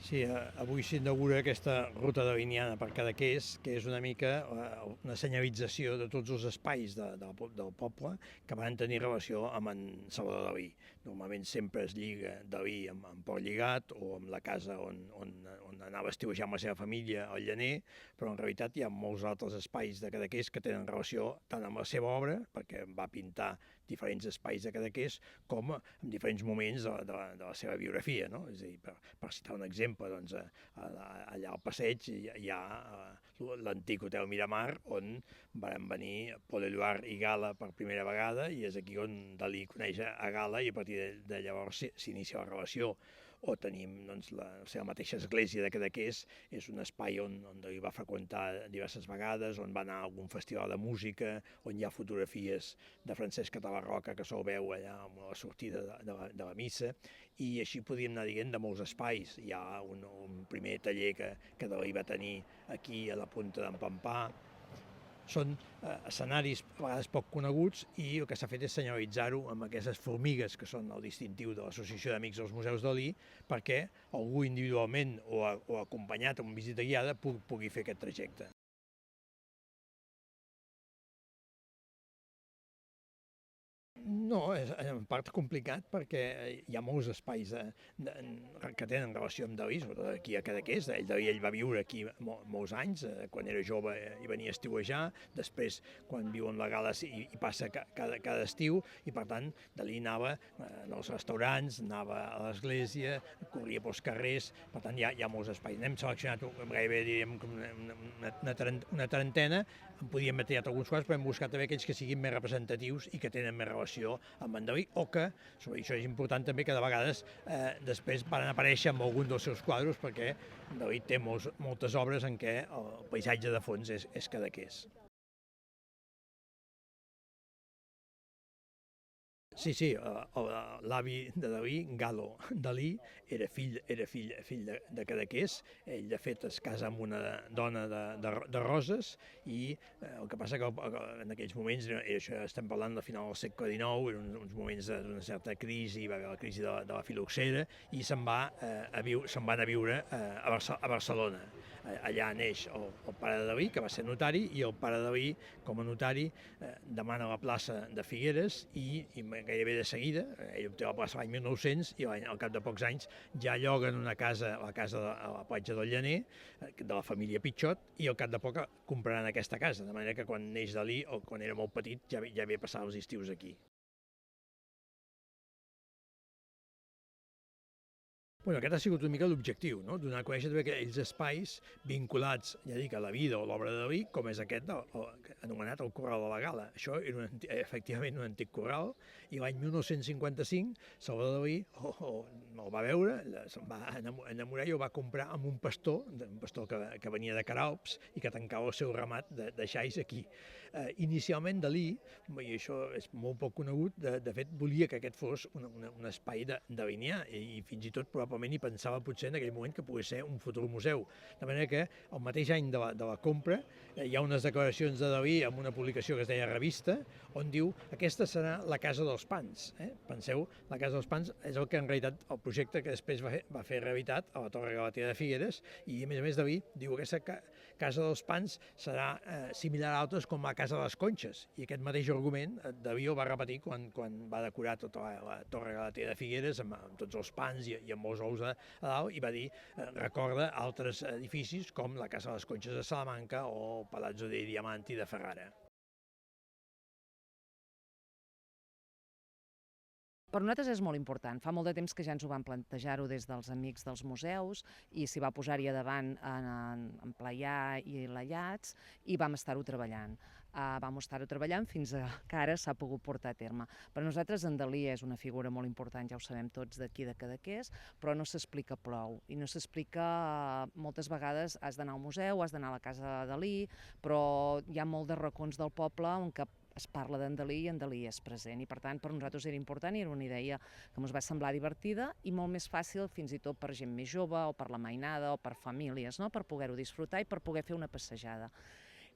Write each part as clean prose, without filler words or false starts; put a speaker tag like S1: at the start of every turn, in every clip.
S1: Sí, avui s'inaugura aquesta ruta daliniana per Cadaqués, que és una mica una senyalització de tots els espais del poble que van tenir relació amb en Salvador Dalí. Normalment sempre es lliga Dalí amb Port Lligat o amb la casa on anava a estiuejar amb la seva família, al Llaner, però en realitat hi ha molts altres espais de Cadaqués que tenen relació tant amb la seva obra, perquè va pintar diferents espais de Cadaqués, com en diferents moments de la seva biografia. No? És a dir, per citar un exemple, doncs, allà al passeig hi ha l'antic Hotel Miramar, on van venir Paul Éluard i Gala per primera vegada, i és aquí on Dalí coneix a Gala i a partir de llavors s'inicia la relació. O tenim doncs, la seva mateixa església de Cadaqués, és un espai on Dalí va freqüentar diverses vegades, on va anar a algun festival de música, on hi ha fotografies de Francesc Català Roca que se'l veu allà amb la sortida de la missa, i així podríem anar dient de molts espais. Hi ha un primer taller que Dalí va tenir aquí a la punta d'en Pampà. Són escenaris a vegades poc coneguts i el que s'ha fet és senyalitzar-ho amb aquestes formigues que són el distintiu de l'Associació d'Amics dels Museus Dalí, perquè algú individualment o acompanyat amb visita guiada pugui fer aquest trajecte. No, és en part complicat perquè hi ha molts espais que tenen relació amb Dalí, sobretot aquí a Cadaqués. Ell va viure aquí molts anys, quan era jove i venia a estiuejar, després quan viu en la Gala hi passa cada estiu, i per tant Dalí anava als restaurants, anava a l'església, corria pels carrers, per tant hi ha molts espais. N'hem seleccionat gairebé diríem una trentena, en podíem haver triat alguns quants, però hem buscat també aquells que siguin més representatius i que tenen més relació amb en Dalí, o que, sobre això és important també, que de vegades després van aparèixer en algun dels seus quadres, perquè Dalí té moltes obres en què el paisatge de fons és Cadaqués. Sí, sí, l'avi de Dalí, Galo Dalí, era fill de Cadaqués. Ell, de fet, es casa amb una dona de Roses, i el que passa que en aquells moments, això estem parlant de final del segle XIX, eren uns moments d'una certa crisi, hi va haver la crisi de la filoxera, i se'n van a viure a Barcelona. Allà neix el pare de Dalí, que va ser notari, i el pare de Dalí, com a notari, demana la plaça de Figueres i gairebé de seguida, ell obté la plaça l'any 1900, i al cap de pocs anys ja lloguen una casa, a la platja del Llaner, de la família Pitxot, i al cap de poc compraran aquesta casa, de manera que quan neix Dalí, o quan era molt petit, ja havia passat els estius aquí. Bueno, aquest ha sigut una mica l'objectiu, no? Donar a conèixer també aquells espais vinculats, ja dic, a la vida o l'obra de Dalí, com és aquest, anomenat el Corral de la Gala. Això era efectivament un antic corral, i l'any 1955 Salvador Dalí el va veure, se'n va enamorar i el va comprar amb un pastor que venia de Queralbs i que tancava el seu ramat de xais aquí. Inicialment Dalí, i això és molt poc conegut, de fet volia que aquest fos un espai dalinià, i fins i tot probablement hi pensava potser en aquell moment que pogués ser un futur museu. De manera que el mateix any de la compra hi ha unes declaracions de Dalí en una publicació que es deia Revista, on diu: aquesta serà la Casa dels Pans. Penseu, la Casa dels Pans és el que en realitat el projecte que després va fer realitat a la Torre Galatera de Figueres, i a més Dalí diu que aquesta Casa dels Pans serà similar a altres com la Casa de les Conxes, i aquest mateix argument Dalí el va repetir quan va decorar tota la Torre Galatera de Figueres amb tots els pans i amb molts ous a dalt, i va dir, recorda altres edificis com la Casa de les Conxes de Salamanca o el Palazzo dei Diamanti de Ferrara.
S2: Per nosaltres és molt important. Fa molt de temps que ja ens ho van plantejar-ho des dels amics dels museus, i s'hi va posar-hi a davant en Playà i la Llats, i vam estar-ho treballant. Vam estar-ho treballant fins que ara s'ha pogut portar a terme. Per nosaltres en Dalí és una figura molt important, ja ho sabem tots, d'aquí de Cadaqués, però no s'explica prou. I no s'explica, moltes vegades has d'anar al museu, has d'anar a la casa de Dalí, però hi ha molt de racons del poble on es parla d'en Dalí i en Dalí és present, i per tant per nosaltres era important i era una idea que ens va semblar divertida i molt més fàcil fins i tot per gent més jove o per la mainada o per famílies, no? Per poder-ho disfrutar i per poder fer una passejada.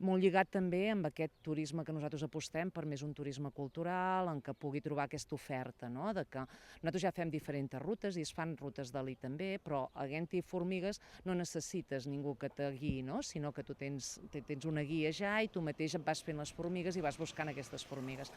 S2: molt lligat també amb aquest turisme que nosaltres apostem per més un turisme cultural, en què pugui trobar aquesta oferta, no? De que nosaltres ja fem diferents rutes i es fan rutes d'elit també, però havent-hi formigues no necessites ningú que te guiï, no? Sinó que tu tens una guia ja i tu mateix et vas fent les formigues i vas buscant aquestes formigues.